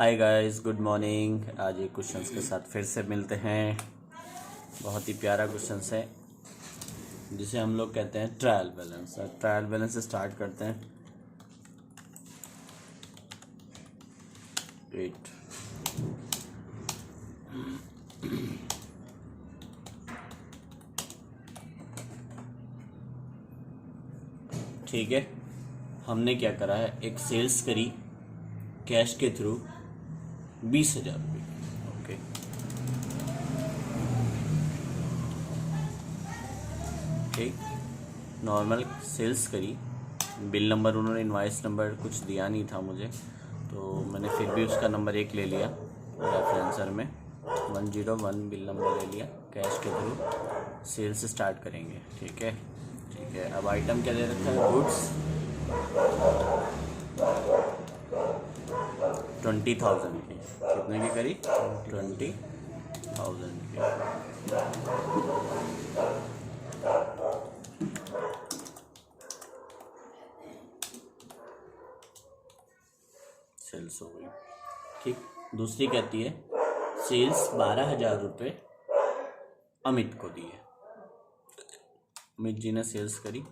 Hi guys, good morning. आज एक questions के साथ फिर से मिलते हैं। बहुत ही प्यारा क्वेश्चंस है जिसे हम लोग कहते हैं ट्रायल बैलेंस। ट्रायल बैलेंस से स्टार्ट करते हैं। 8 ठीक है। हमने क्या करा है, एक सेल्स करी कैश के थ्रू 20,000 रुपये। ओके, ठीक। नॉर्मल सेल्स करी, बिल नंबर उन्होंने इनवाइस नंबर कुछ दिया नहीं था मुझे, तो मैंने फिर भी उसका नंबर एक ले लिया रेफरेंसर में। 101 बिल नंबर ले लिया। कैश के थ्रू सेल्स स्टार्ट करेंगे। ठीक है, ठीक है। अब आइटम क्या दे रखा है, गुड्स 20,000 की। कितने की करी? 20,000 की। सेल्स हो गई, ठीक। दूसरी कहती है सेल्स 12,000 रुपये अमित को दिए। अमित जी ने सेल्स करी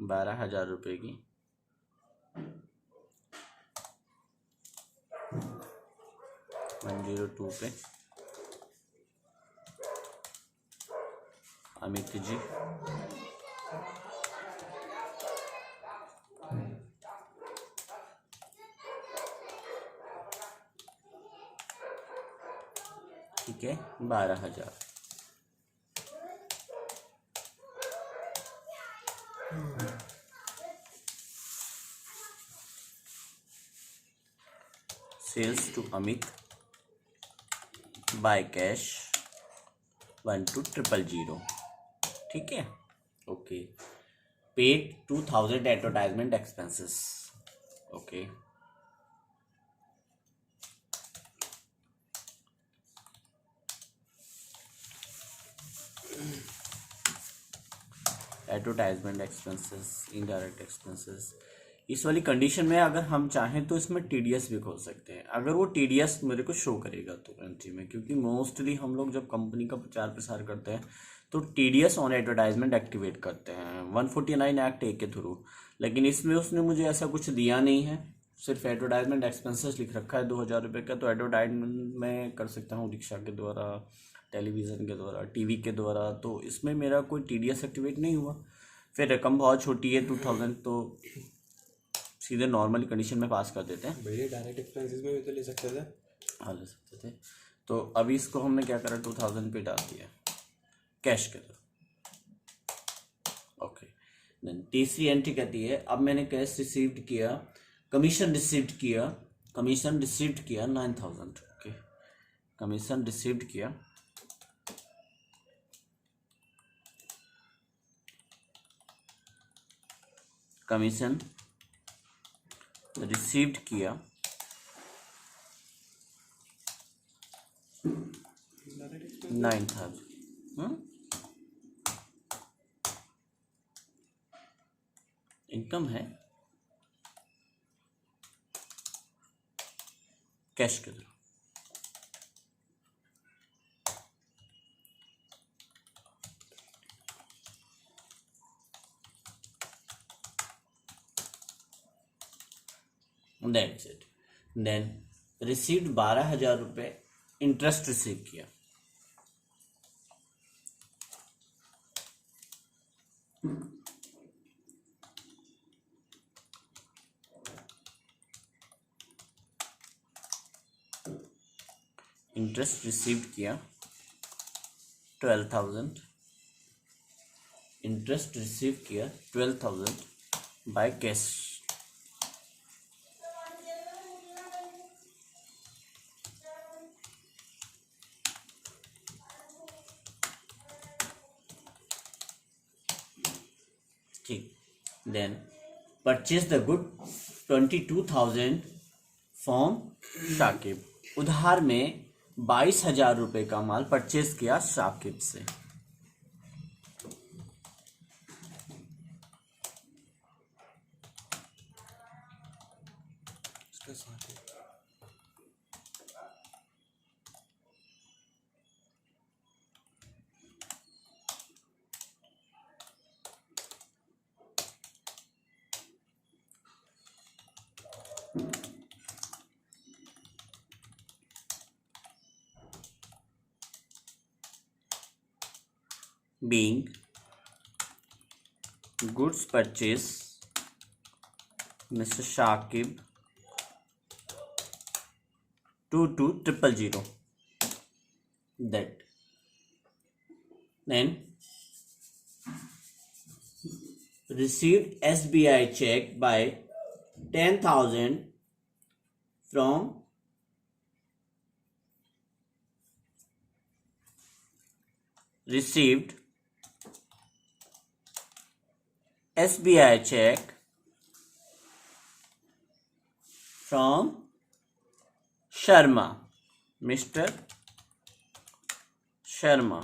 12,000 रुपये की। 102 पे अमित जी ठीक है, 12,000। Sales to Amit by cash 12,000। ठीक है, okay. Paid 2,000 advertisement expenses. Okay, advertisement expenses, indirect expenses. इस वाली कंडीशन में अगर हम चाहें तो इसमें टीडीएस भी खोल सकते हैं, अगर वो टीडीएस मेरे को शो करेगा तो एंट्री में, क्योंकि मोस्टली हम लोग जब कंपनी का प्रचार प्रसार करते हैं तो टीडीएस ऑन एडवर्टाइजमेंट एक्टिवेट करते हैं 149 एक्ट ए के थ्रू। लेकिन इसमें उसने मुझे ऐसा कुछ दिया नहीं है, सिर्फ एडवर्टाइजमेंट एक्सपेंसेस लिख रखा है 2,000 रुपये का। तो एडवर्टाइजमेंट मैं कर सकता हूँ रिक्शा के द्वारा, टेलीविज़न के द्वारा, टीवी के द्वारा, तो इसमें मेरा कोई टीडीएस एक्टिवेट नहीं हुआ। फिर रकम बहुत छोटी है 2,000, तो सीधे नॉर्मल कंडीशन में पास कर देते हैं। भैया डायरेक्ट एक्सपेंसेस में भी तो ले सकते थे। हाँ, ले सकते थे। तो अभी इसको हमने क्या करा, 2,000 पे डाल दिया कैश के थ्रू। ओके, देन तीसरी एंट्री कहती है अब मैंने कैश रिसीव्ड किया, कमीशन रिसीव्ड किया, कमीशन रिसीव्ड किया 9,000। ओके, कमीशन रिसीव्ड किया, कमीशन रिसीव्ड किया 9,000। इनकम है कैश के through. That's it. Then received 12,000 रुपये इंटरेस्ट रिसीव किया। इंटरेस्ट रिसीव्ड किया 12,000। इंटरेस्ट रिसीव किया 12,000 बाय कैश। ठीक, then purchase the good 22,000 from Shakib. उधार में 22,000 रुपये का माल परचेज किया शाकिब से। इसका साथ है being goods purchase Mr. Shakib 22000, that then received SBI check by 10,000 from received SBI check from Sharma, Mr. Sharma.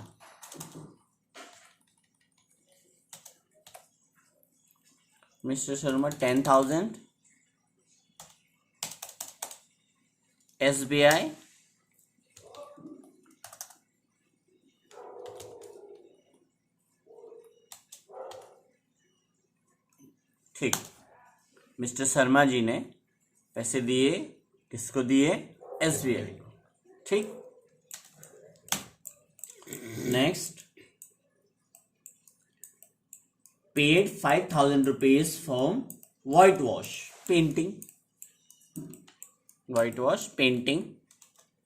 Mr. Sharma 10,000 SBI ठीक, मिस्टर शर्मा जी ने पैसे दिए, किसको दिए? SBI को। ठीक, next paid 5,000 rupees for white wash painting, white wash painting,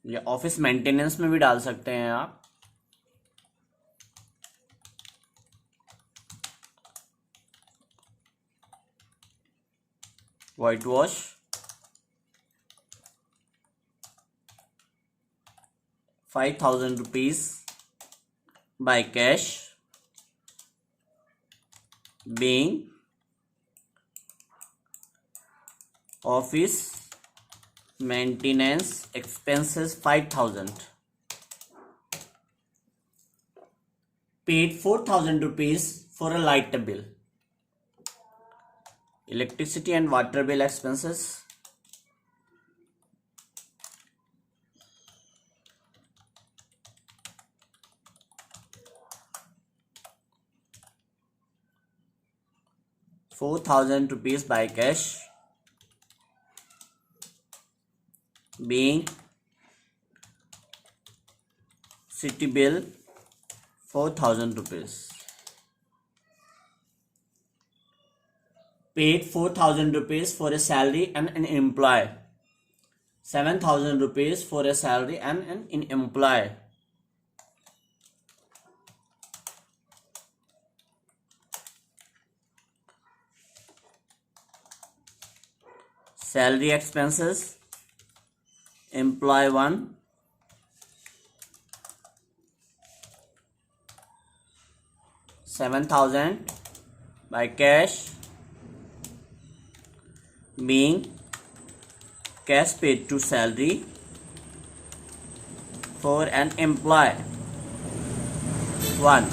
या office maintenance में भी डाल सकते हैं आप। White wash 5,000 rupees by cash being office maintenance expenses 5,000, paid 4,000 rupees for a light bill, electricity and water bill expenses, ₹4,000 by cash being city bill 4,000 rupees, paid 4,000 rupees for a salary and an employee, 7,000 rupees for a salary and an employee, salary expenses employee 1, $7,000 by cash being cash paid to salary for an employee 1,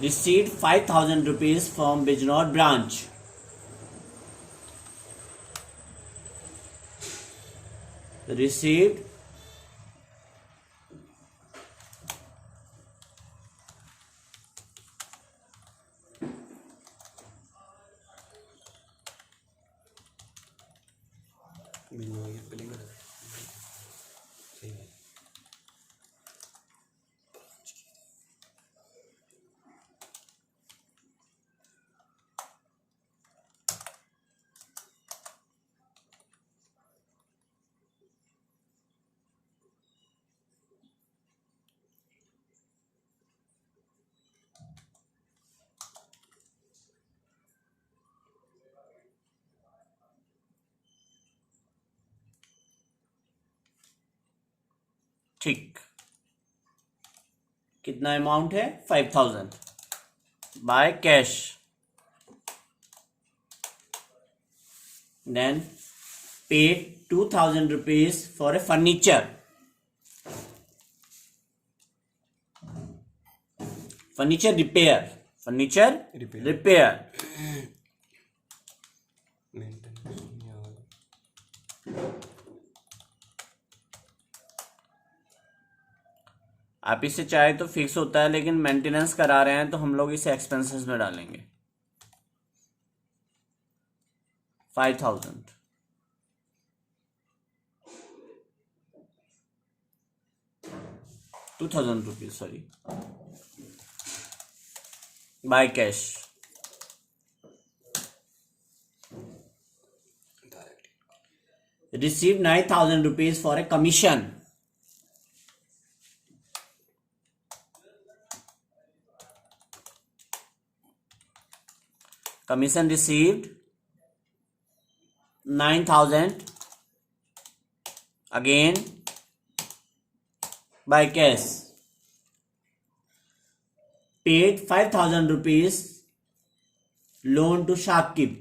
received 5,000 rupees from Bijnor branch, received ठीक, कितना amount है? 5,000 by cash, then paid 2,000 rupees for a furniture, furniture repair, furniture repair, आप इसे चाहे तो fix होता है, लेकिन मेंटेनेंस करा रहे हैं तो हम लोग इसे एक्सपेंसेस में डालेंगे। 5,000 ₹2,000 sorry by cash. Received ₹9,000 for a commission. Commission received 9,000 again by cash. Paid ₹5,000 loan to Shakib.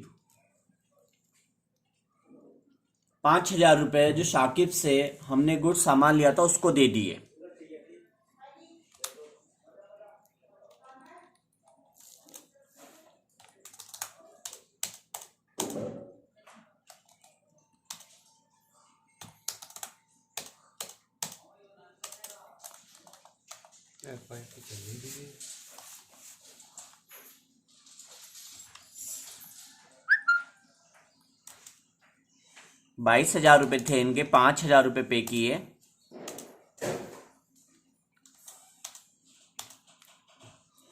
5,000 रुपये जो शाकिब से हमने गुड सामान लिया था उसको दे दिए. FI की चलनी भी 22,000 रुपये थे इनके. 5,000 रुपये पे किए.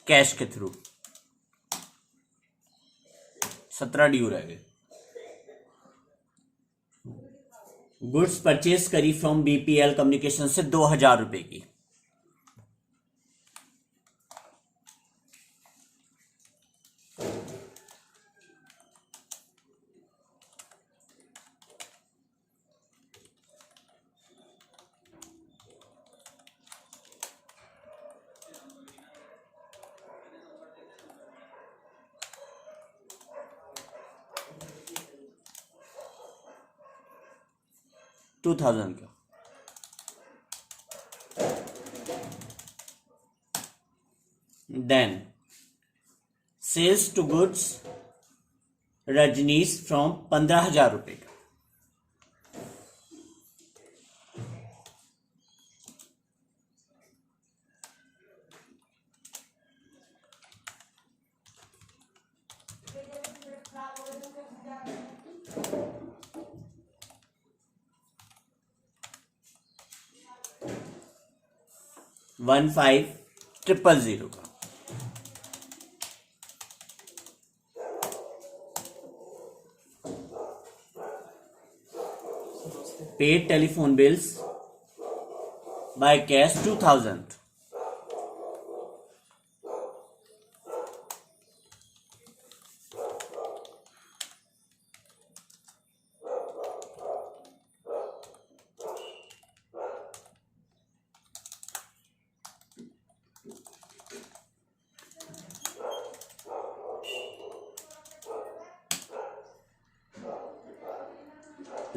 कैश के थ्रू 17 ड्यू रह गए. गुड्स परचेज करी फ्रॉम BPL कम्युनिकेशन से 2,000 रुपये की. $2,000 का. Then sales to goods Rajneesh from 15,000 रुपये का. $15,000 का. Paid telephone bills by cash 2,000.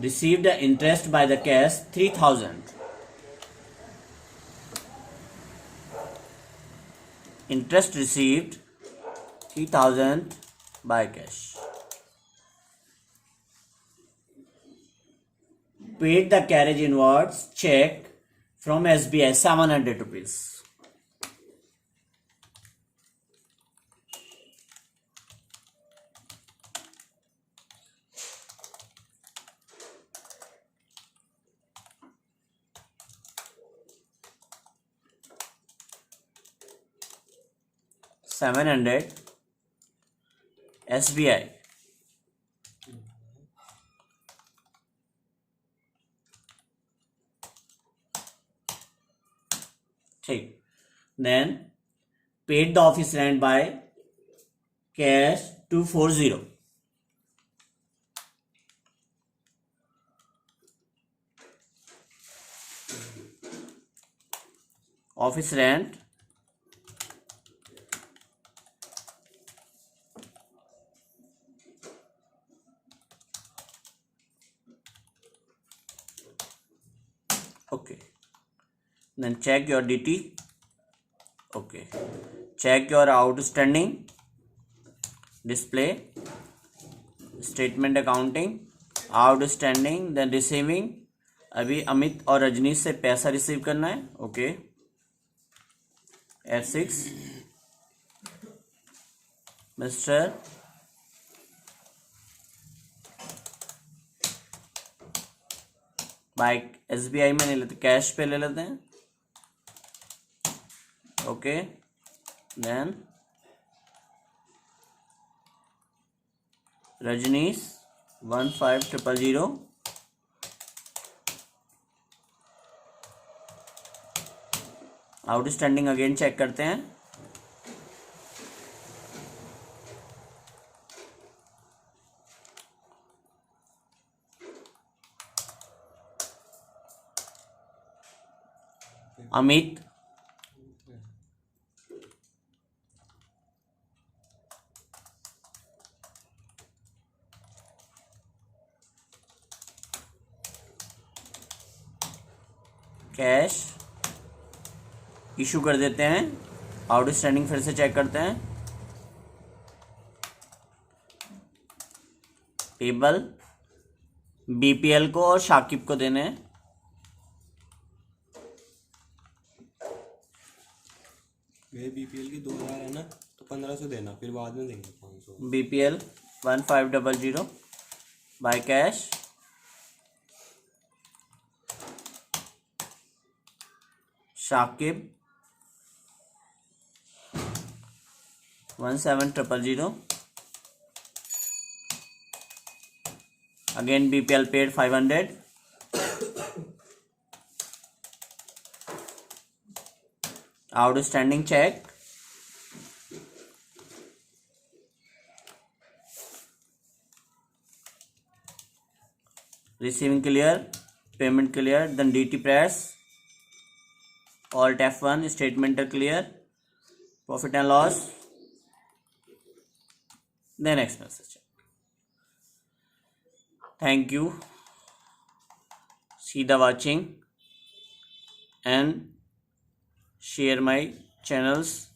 Received the interest by the cash 3,000. Interest received 3,000 by cash. Paid the carriage inwards check from SBI 700 rupees. $700 SBI. ठीक. Then paid the office rent by cash 240. Office rent okay. Then check your DT. Okay. Check your outstanding. Display statement accounting outstanding. Then receiving. अभी अमित और रजनीश से पैसा receive करना है. Okay. F6 mister bike SBI में नहीं लेते, कैश पे ले लेते हैं. okay, then Rajनीश 15000. आउटस्टैंडिंग अगेन चेक करते हैं. अमित कैश इशू कर देते हैं. आउटस्टैंडिंग फिर से चेक करते हैं. टेबल बीपीएल को और शाकिब को देने हैं. मेरे बीपीएल की 2000 है ना, तो 1500 देना, फिर बाद में देंगे 500. BPL 1500 by cash. Shakib 17000. Again BPL paid 500. Outstanding check. Receiving clear, payment clear, then DT press. Alt F1, statement are clear. Profit and loss. Then expenses check. Thank you. See the watching and share my channels.